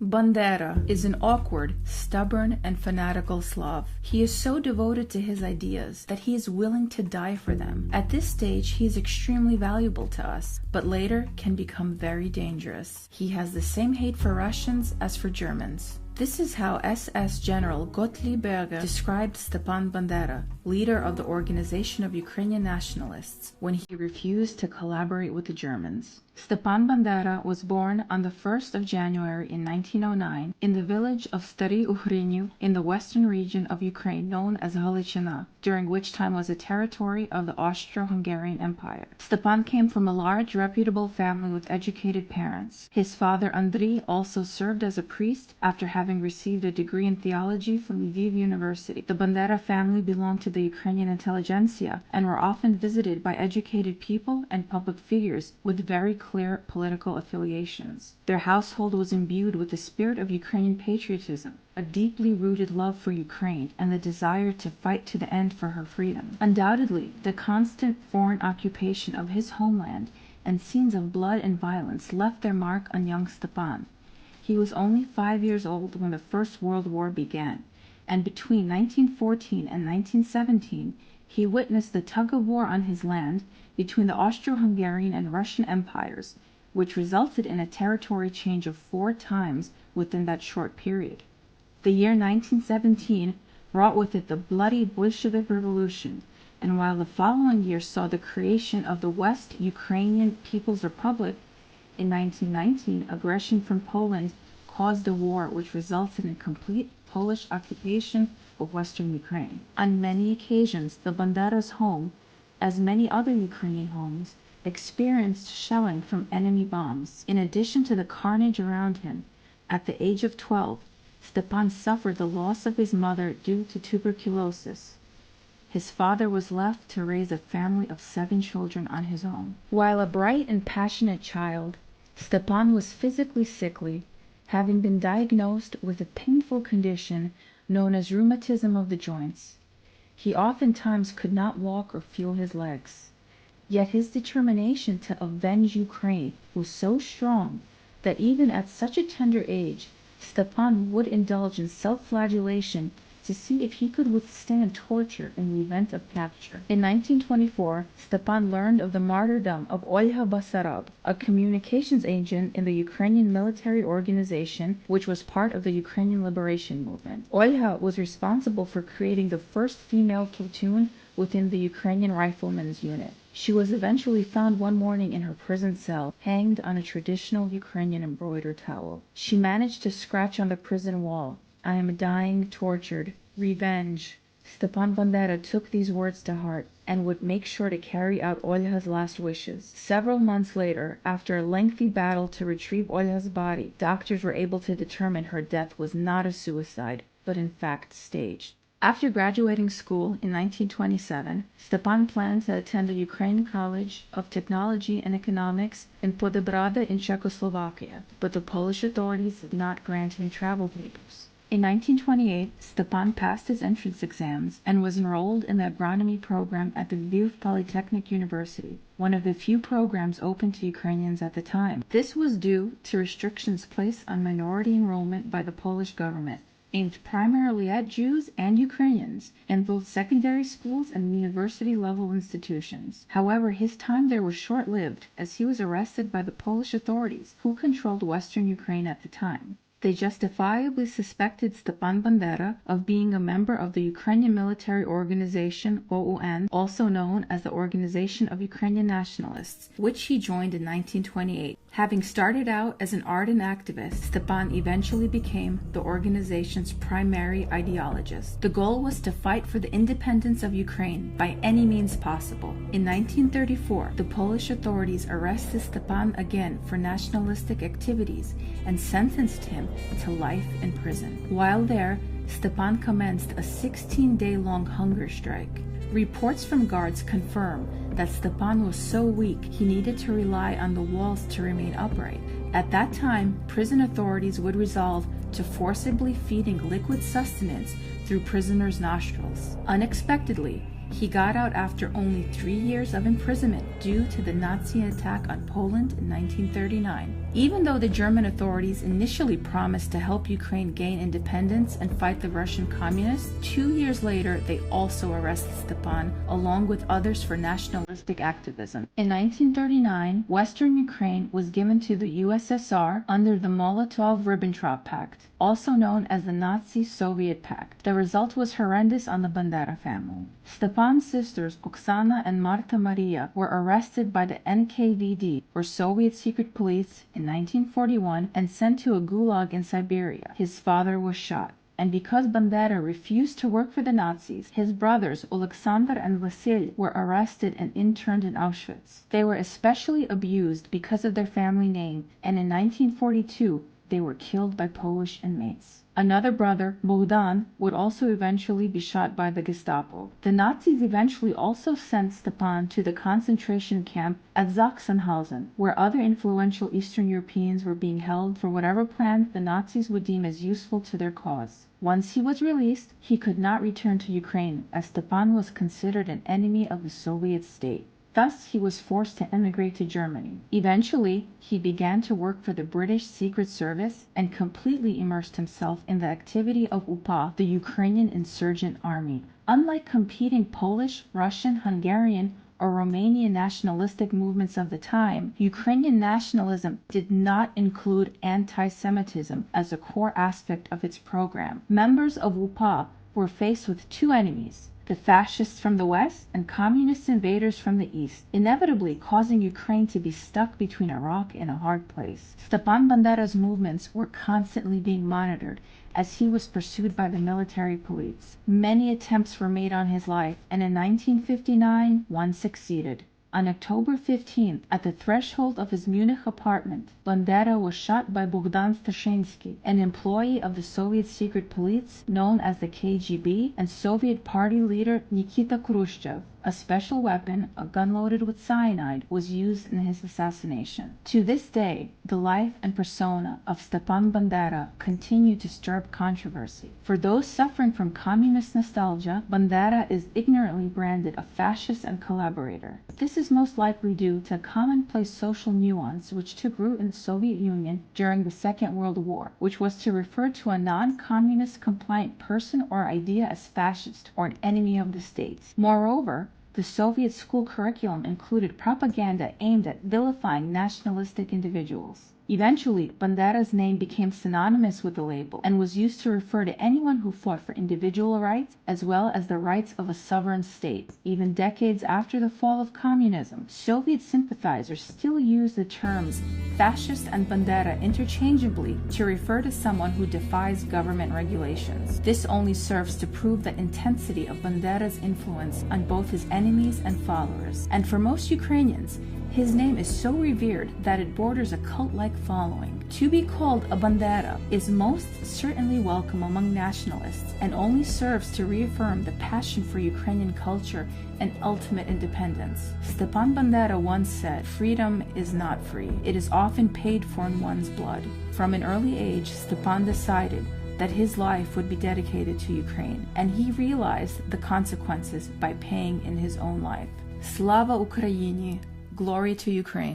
Bandera is an awkward, stubborn, and fanatical Slav. He is so devoted to his ideas that he is willing to die for them. At this stage, he is extremely valuable to us, but later can become very dangerous. He has the same hate for Russians as for Germans. This is how SS General Gottlieb Berger described Stepan Bandera, leader of the Organization of Ukrainian Nationalists, when he refused to collaborate with the Germans. Stepan Bandera was born on the 1st of January in 1909 in the village of Stary Uhryniu in the western region of Ukraine known as Galiciana, during which time was a territory of the Austro-Hungarian Empire. Stepan came from a large, reputable family with educated parents. His father Andriy also served as a priest after having received a degree in theology from Lviv University. The Bandera family belonged to the Ukrainian intelligentsia and were often visited by educated people and public figures with very clear political affiliations. Their household was imbued with the spirit of Ukrainian patriotism, a deeply rooted love for Ukraine, and the desire to fight to the end for her freedom. Undoubtedly, the constant foreign occupation of his homeland and scenes of blood and violence left their mark on young Stepan. He was only 5 years old when the First World War began, and between 1914 and 1917 he witnessed the tug-of-war on his land between the Austro-Hungarian and Russian empires, which resulted in a territory change of 4 times within that short period. The year 1917 brought with it the bloody Bolshevik Revolution, and while the following year saw the creation of the West Ukrainian People's Republic, in 1919 aggression from Poland caused a war which resulted in complete Polish occupation of western Ukraine. On many occasions, the Bandera's home, as many other Ukrainian homes, experienced shelling from enemy bombs. In addition to the carnage around him, at the age of 12, Stepan suffered the loss of his mother due to tuberculosis. His father was left to raise a family of 7 children on his own. While a bright and passionate child, Stepan was physically sickly, having been diagnosed with a painful condition known as rheumatism of the joints. He oftentimes could not walk or feel his legs. Yet his determination to avenge Ukraine was so strong that even at such a tender age, Stepan would indulge in self-flagellation to see if he could withstand torture in the event of capture. In 1924, Stepan learned of the martyrdom of Olha Basarab, a communications agent in the Ukrainian military organization which was part of the Ukrainian liberation movement. Olha was responsible for creating the first female platoon within the Ukrainian Riflemen's Unit. She was eventually found one morning in her prison cell, hanged on a traditional Ukrainian embroidered towel. She managed to scratch on the prison wall, "I am dying, tortured. Revenge." Stepan Bandera took these words to heart and would make sure to carry out Olha's last wishes. Several months later, after a lengthy battle to retrieve Olha's body, doctors were able to determine her death was not a suicide, but in fact staged. After graduating school in 1927, Stepan planned to attend the Ukrainian College of Technology and Economics in Podebrada in Czechoslovakia, but the Polish authorities did not grant him travel papers. In 1928, Stepan passed his entrance exams and was enrolled in the agronomy program at the Lviv Polytechnic University, one of the few programs open to Ukrainians at the time. This was due to restrictions placed on minority enrollment by the Polish government, aimed primarily at Jews and Ukrainians in both secondary schools and university-level institutions. However, his time there was short-lived, as he was arrested by the Polish authorities, who controlled western Ukraine at the time. They justifiably suspected Stepan Bandera of being a member of the Ukrainian military organization OUN, also known as the Organization of Ukrainian Nationalists, which he joined in 1928. Having started out as an ardent activist, Stepan eventually became the organization's primary ideologist. The goal was to fight for the independence of Ukraine by any means possible. In 1934, the Polish authorities arrested Stepan again for nationalistic activities and sentenced him to life in prison. While there, Stepan commenced a 16-day-long hunger strike. Reports from guards confirm that Stepan was so weak he needed to rely on the walls to remain upright. At that time, prison authorities would resolve to forcibly feeding liquid sustenance through prisoners' nostrils. Unexpectedly, he got out after only 3 years of imprisonment due to the Nazi attack on Poland in 1939. Even though the German authorities initially promised to help Ukraine gain independence and fight the Russian communists, 2 years later they also arrested Stepan, along with others, for nationalistic activism. In 1939, Western Ukraine was given to the USSR under the Molotov-Ribbentrop Pact, also known as the Nazi-Soviet Pact. The result was horrendous on the Bandera family. Stepan's sisters Oksana and Marta Maria were arrested by the NKVD, or Soviet secret police, in 1941 and sent to a gulag in Siberia. His father was shot. And because Bandera refused to work for the Nazis, his brothers Oleksandr and Vasil were arrested and interned in Auschwitz. They were especially abused because of their family name, and in 1942 they were killed by Polish inmates. Another brother, Bogdan, would also eventually be shot by the Gestapo. The Nazis eventually also sent Stepan to the concentration camp at Sachsenhausen, where other influential Eastern Europeans were being held for whatever plans the Nazis would deem as useful to their cause. Once he was released, he could not return to Ukraine, as Stepan was considered an enemy of the Soviet state. Thus, he was forced to emigrate to Germany. Eventually, he began to work for the British Secret Service and completely immersed himself in the activity of UPA, the Ukrainian Insurgent Army. Unlike competing Polish, Russian, Hungarian, or Romanian nationalistic movements of the time, Ukrainian nationalism did not include anti-Semitism as a core aspect of its program. Members of UPA were faced with two enemies: the fascists from the west and communist invaders from the east, inevitably causing Ukraine to be stuck between a rock and a hard place. Stepan Bandera's movements were constantly being monitored, as he was pursued by the military police. Many attempts were made on his life, and in 1959 one succeeded. On October 15th, at the threshold of his Munich apartment, Bandera was shot by Bogdan Stashinsky, an employee of the Soviet secret police known as the KGB, and Soviet party leader Nikita Khrushchev. A special weapon, a gun loaded with cyanide, was used in his assassination. To this day, the life and persona of Stepan Bandera continue to stir up controversy. For those suffering from communist nostalgia, Bandera is ignorantly branded a fascist and collaborator. This is most likely due to a commonplace social nuance which took root in the Soviet Union during the Second World War, which was to refer to a non-communist compliant person or idea as fascist or an enemy of the state. Moreover, the Soviet school curriculum included propaganda aimed at vilifying nationalistic individuals. Eventually, Bandera's name became synonymous with the label and was used to refer to anyone who fought for individual rights as well as the rights of a sovereign state. Even decades after the fall of communism, Soviet sympathizers still use the terms fascist and Bandera interchangeably to refer to someone who defies government regulations. This only serves to prove the intensity of Bandera's influence on both his enemies and followers. And for most Ukrainians, his name is so revered that it borders a cult-like following. To be called a Bandera is most certainly welcome among nationalists and only serves to reaffirm the passion for Ukrainian culture and ultimate independence. Stepan Bandera once said, "Freedom is not free. It is often paid for in one's blood." From an early age, Stepan decided that his life would be dedicated to Ukraine, and he realized the consequences by paying in his own life. Slava Ukraini! Glory to Ukraine!